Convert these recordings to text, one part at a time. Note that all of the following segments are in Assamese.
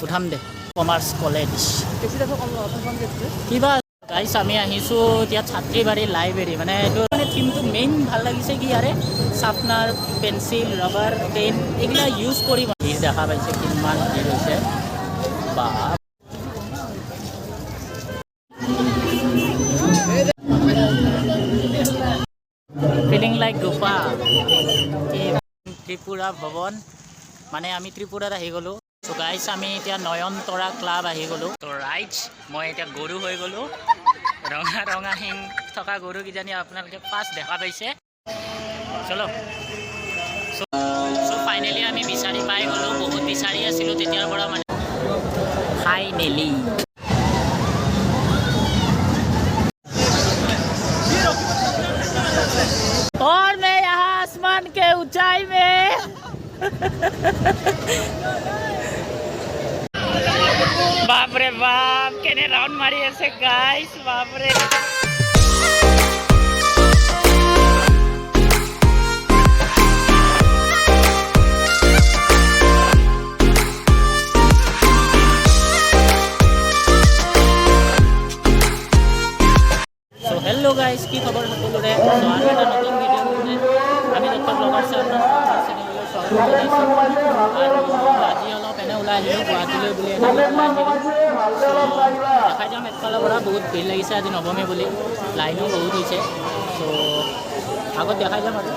উঠাম দে কমাৰ্চ কলেজ কিবা গাইছ আমি আহিছোঁ এতিয়া ছাত্ৰীবাৰী লাইব্ৰেৰী মানে এইটো মানে থিমটো মেইন ভাল লাগিছে কি ইয়াৰে চাৰ্পনাৰ পেঞ্চিল ৰাবাৰ পেন এইবিলাক ইউজ কৰি ভিৰ দেখা পাইছে কিমান ভিৰ হৈছে বা ফিলিং লাইক গোপা ত্ৰিপুৰা ভৱন মানে আমি ত্ৰিপুৰাত আহি গ'লোঁ চ' গাইছ আমি এতিয়া নয়নতৰা ক্লাব আহি গ'লোঁ ত' ৰাইট মই এতিয়া গৰু হৈ গ'লোঁ ৰঙা ৰঙা শিং থকা গৰু কিজানি আপোনালোকে ফাৰ্ষ্ট দেখা পাইছে চলো চ' ফাইনেলি আমি বিচাৰি পাই গ'লোঁ বহুত বিচাৰি আছিলোঁ তেতিয়াৰ পৰা মানে ফাইনেলি और मैं यहाँ आसमान के ऊंचाई में बाप रे बाप केने राउंड मारी ऐसे गाइस बाप रे हेलो गाइस की खबर सकलोरे तो आरो এটা নতুন ভিডিও মানে আমি দত্ত ব্লগার্স আপনার চ্যানেলে স্বাগত জানাইছো আৰু আজি অলপ এনে ওলাই আহিলো গুৱাহাটীলৈ বুলি এনে দেখাই যাম একফালৰ পৰা বহুত ভিৰ লাগিছে আজি নৱমী বুলি লাইনো বহুত হৈছে সো আগত দেখাই যাম আৰু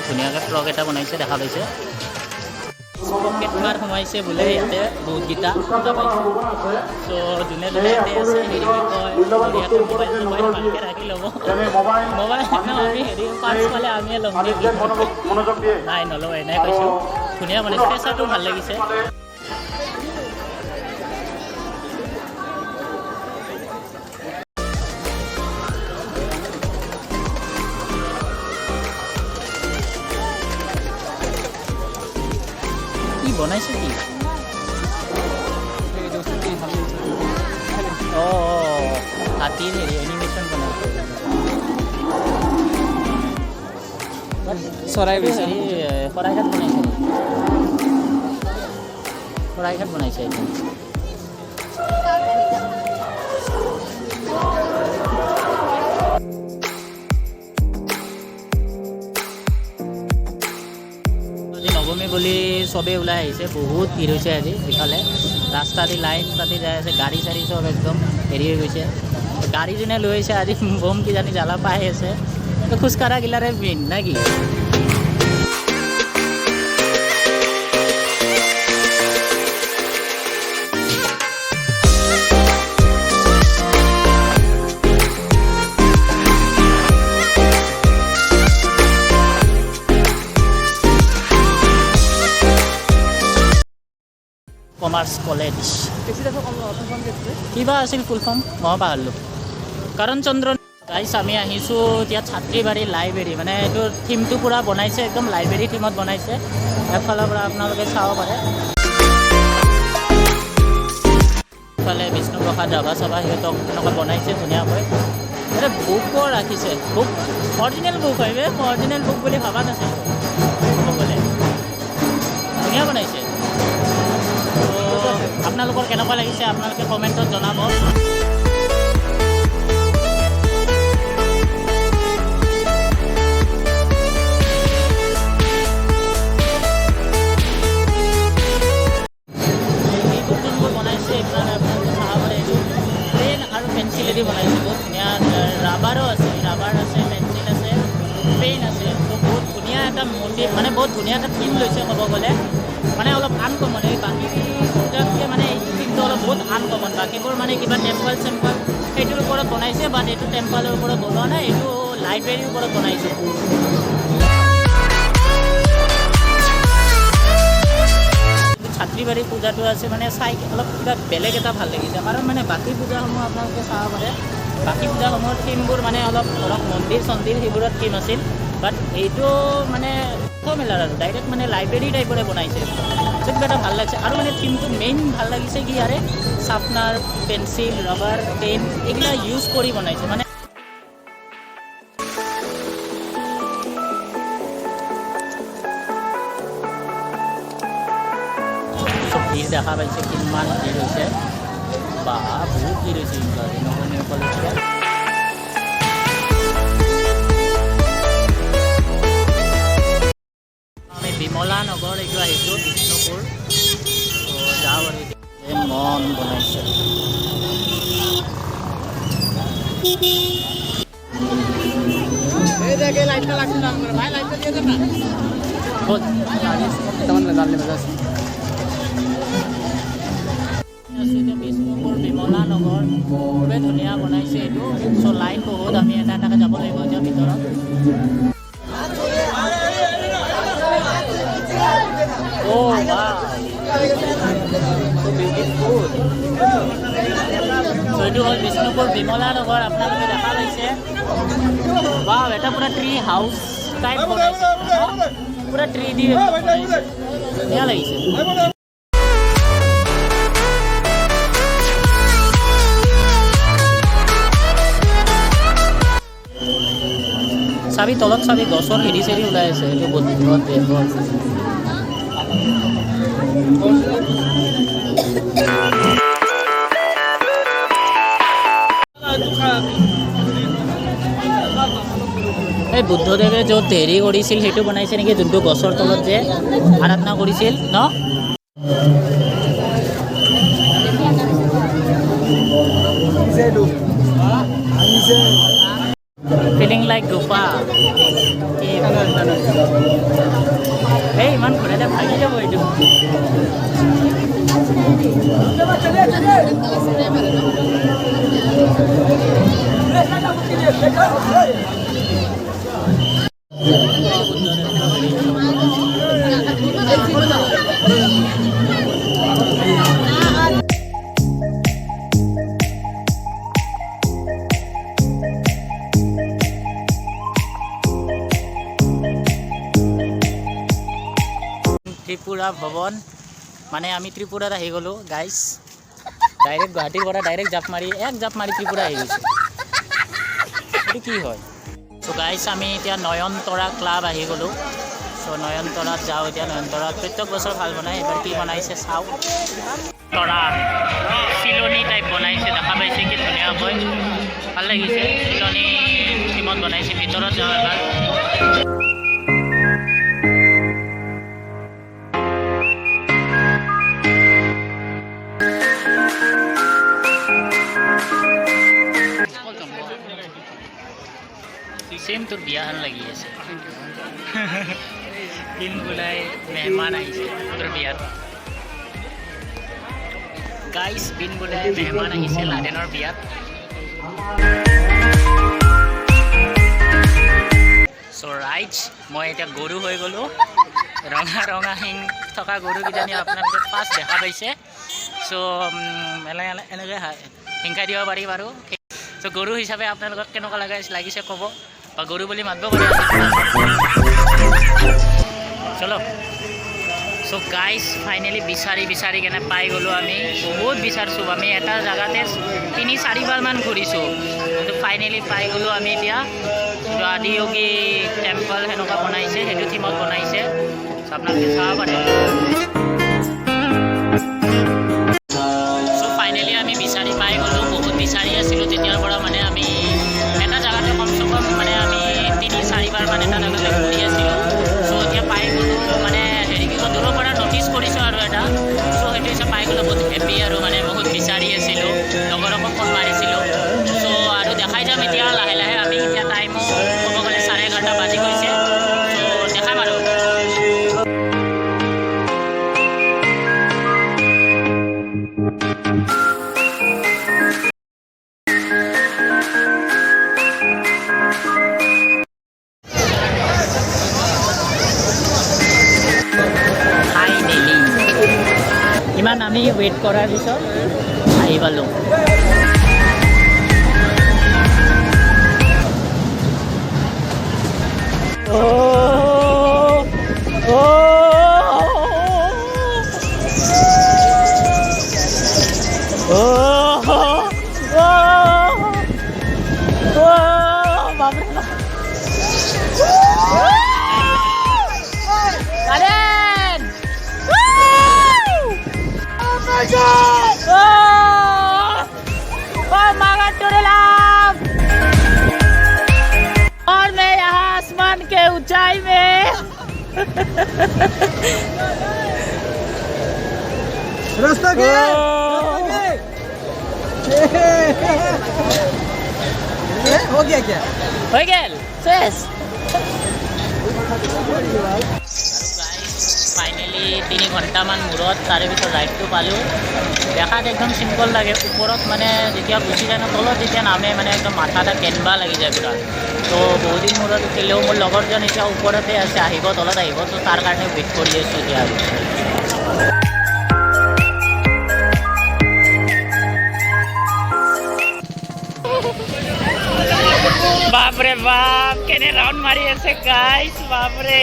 ধুনীয়াকৈ ফ্ৰক এটা বনাইছে দেখা পাইছে পকেট মাৰ সোমাইছে বোলে ইয়াতে বহুতকেইটা দেখা পাইছে চ' যোনে যোনে ইয়াতে আছে হেৰি কি কয় ইয়াতে মোবাইল চোবাইল ভালকৈ ৰাখি ল'ব মোবাইল আমি হেৰি পাঁচ পালে আমিয়ে ল'ম নাই নলওঁ এনেই কৈছোঁ ধুনীয়া বনাইছে পেচাটো ভাল লাগিছে বনাইছে কি অঁ হাতীৰ হেৰি এনিমেশ্যন বনাইছে চৰাই বিচাৰি শৰাইঘাট বনাইছে শৰাইঘাট বনাইছে এইটো নৱমী বুলি চবেই ওলাই আহিছে বহুত ভিৰ হৈছে আজি ইফালে ৰাস্তা দি লাইন পাতি যাই আছে গাড়ী চাড়ী চব একদম হেৰি হৈ গৈছে গাড়ী যোনে লৈ আহিছে আজি বম কিজানি জ্বালা পাই আছে খোজকাঢ়া গিলাৰে মেইন নে কি কমাৰ্চ কলেজ কিবা আছিল ফুল ফৰ্ম মই পাহৰিলোঁ কৰণ চন্দ্ৰ গাইছ আমি আহিছোঁ এতিয়া ছাত্ৰীবাৰী লাইব্ৰেৰী মানে এইটো থিমটো পূৰা বনাইছে একদম লাইব্ৰেৰী থিমত বনাইছে এফালৰ পৰা আপোনালোকে চাব পাৰে ইফালে বিষ্ণুপ্ৰসাদ ৰাভা চাভা সিহঁতক এনেকুৱা বনাইছে ধুনীয়াকৈ এটা বুকো ৰাখিছে বুক অৰিজিনেল বুক হয় অৰিজিনেল বুক বুলি ভবা নাছিলোঁ ক'ব গ'লে ধুনীয়া বনাইছে আপোনালোকৰ কেনেকুৱা লাগিছে আপোনালোকে কমেণ্টত জনাব এইটো যোনবোৰ বনাইছে এইবিলাক আপোনালোকে চাব পাৰে এইটো পেন আৰু পেঞ্চিলেদি বনাইছে বহুত ধুনীয়া ৰাবাৰো আছে ৰাবাৰ আছে পেঞ্চিল আছে পেইন আছে তো বহুত ধুনীয়া এটা মটিভ মানে বহুত ধুনীয়া এটা থিম লৈছে ক'ব গ'লে মানে অলপ আনকমন এই বাকী পূজাতকৈ মানে এই থিমটো অলপ বহুত আনকমন বাকীবোৰ মানে কিবা টেম্পল চেম্পল সেইটোৰ ওপৰত বনাইছে বাট এইটো টেম্পলৰ ওপৰত বনোৱা নাই এইটো লাইব্ৰেৰীৰ ওপৰত বনাইছে ছাত্ৰীবাৰী পূজাটো আছে মানে চাই অলপ কিবা বেলেগ এটা ভাল লাগিছে কাৰণ মানে বাকী পূজাসমূহ আপোনালোকে চাব পাৰে বাকী পূজাসমূহৰ থিমবোৰ মানে অলপ অলপ মন্দিৰ চন্দিৰ সেইবোৰত থিম আছিল বাট এইটো মানে মেলাৰ আৰু ডাইৰেক্ট মানে লাইব্ৰেৰী টাইপৰে বনাইছে চ' কিবা এটা ভাল লাগিছে আৰু মানে থিমটো মেইন ভাল লাগিছে কি ইয়াৰে শাৰ্পনাৰ পেঞ্চিল ৰাবাৰ পেন এইগিলা ইউজ কৰি বনাইছে মানে ভিৰ দেখা পাইছে কিমান ভিৰ হৈছে বা বহুত ভিৰ হৈছে আমি বিমলা নগৰ এইটো আহিছোঁ বিষ্ণুপুৰ যাওঁ আৰু মন বনাইছে বিষ্ণুপুৰ বিমলা নগৰ খুবেই ধুনীয়া বনাইছে এইটো চ' লাইন বহুত আমি এটা এটাকৈ যাব লাগিব এতিয়া ভিতৰত Oh wow, so beautiful. So এইটো হ'ল বিষ্ণুপুৰ বিমলা নগৰ আপোনালোকে দেখা পাইছে wow এটা পুৰা ট্ৰি হাউচ টাইপ বনাইছে পুৰা ট্ৰি দি বনাইছে ধুনীয়া লাগিছে চাবি তলত চাবি গছৰ হেৰি চেৰি ওলাই আছে এইটো বহুত বেংগল এই বুদ্ধদেৱে য'ত হেৰি কৰিছিল সেইটো বনাইছে নেকি যোনটো গছৰ তলত যে আৰাধনা কৰিছিল ন ফিলিং লাইক গুফা এই ইমান ঘূৰালে ভাগি যাব এইটো ত্ৰিপুৰা ভৱন মানে আমি ত্ৰিপুৰাত আহি গ'লোঁ গাইজ ডাইৰেক্ট গুৱাহাটীৰ পৰা ডাইৰেক্ট জাপ মাৰি ত্ৰিপুৰা আহি গৈছোঁ এইটো কি হয় চ' গাইজ আমি এতিয়া নয়নতৰা ক্লাব আহি গ'লোঁ চ' নয়নতৰাত যাওঁ এতিয়া নয়নতৰাত প্ৰত্যেক বছৰ ভাল বনাই এবাৰ কি বনাইছে চাওঁ তৰা চিলনী টাইপ বনাইছে দেখা পাইছে কি ধুনীয়াকৈ ভাল লাগিছে চিলনী থিমত বনাইছে ভিতৰত যাওঁ এবাৰ सेम তোৰ বিয়াহান লাগি আছে দিন বুলাই মেহমান আহিছে তোৰ বিয়াত গাইস দিন বুলাই মেহমান আহিছে লাডেনৰ বিয়াত সো ৰাইট মই এটা গৰু হৈ গলো ৰঙা ৰঙা হিং থকা গৰু কিজানি আপোনালোকে পাছ দেখা পাইছে সো এনেকৈ হিংখাই দিব পাৰি বাৰু সো গৰু হিচাপে আপোনালোকক কেনেকুৱা লাগিছে ক'ব বা গৰু বুলি মাতব পাৰে চলো সো গাইস ফাইনালি বিচাৰি কেনে পাই গ'লোঁ আমি বহুত বিচাৰিছোঁ আমি এটা জেগাতে 3-4 বাৰ মান ঘূৰিছোঁ কিন্তু ফাইনালি পাই গ'লোঁ আমি এতিয়া আদিয়োগী টেম্পল সেনেকুৱা বনাইছে সেইটো থিমত বনাইছে আপোনালোকে চাব পাৰে সো ফাইনালি আমি বিচাৰি পাই গ'লোঁ বহুত বিচাৰি আছিলোঁ তেতিয়াৰ পৰা মানে আমি এটা জেগাতে কমচে কম মানে আমি 3-4 বাৰ মানে এটা জেগাতে ঘূৰি আছিলোঁ সো এতিয়া পাই গ'লোঁ মানে হেৰি কি দূৰৰ পৰা নটিচ কৰিছোঁ আৰু এটা সো সেইটো হিচাপে পাই গ'লোঁ বহুত হেপী আৰু মানে বহুত বিচাৰি আছিলোঁ লগৰকো ফোন মাৰিছিলোঁ সো আৰু দেখাই যাম এতিয়া লাহে লাহে আমি এতিয়া টাইমো ক'ব গ'লে 11:30 বাজি গৈছে সো দেখাম আৰু ইমান আমি ৱেইট কৰাৰ পিছত আহি পালোঁ और मैं यहाँ आसमान के ऊंचाई में रास्ता के हो गया क्या हो गया शेष ফাইনেলি 3 ঘণ্টামান মূৰত তাৰে ভিতৰত ৰাইডটো পালোঁ দেখাত একদম চিম্পল লাগে ওপৰত মানে যেতিয়া গুচি যায় ন তলত যেতিয়া নামে মানে একদম মাথা এটা কেনবা লাগি যায় পুৰা তো বহুদিন মূৰত উঠিলেও মোৰ লগৰজন এতিয়া ওপৰতে আছে আহিব তলত আহিব তো তাৰ কাৰণে ৱেইট কৰি আছোঁ এতিয়া বাপৰে বাপ কেনে ৰাউণ্ড মাৰি আছে গাইছ বাপৰে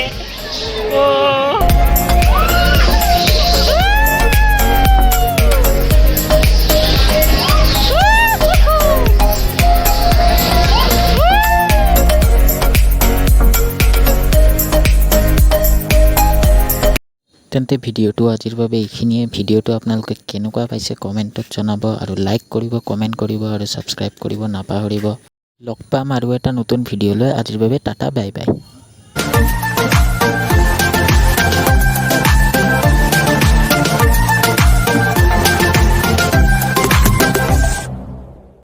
তেন্তে ভিডিঅ'টো আজিৰ বাবে এইখিনিয়ে ভিডিঅ'টো আপোনালোকে কেনেকুৱা পাইছে কমেণ্টত জনাব আৰু লাইক কৰিব কমেণ্ট কৰিব আৰু ছাবস্ক্ৰাইব কৰিব নাপাহৰিব লগ পাম আৰু এটা নতুন ভিডিঅ'লৈ আজিৰ বাবে টাটা বাই বাই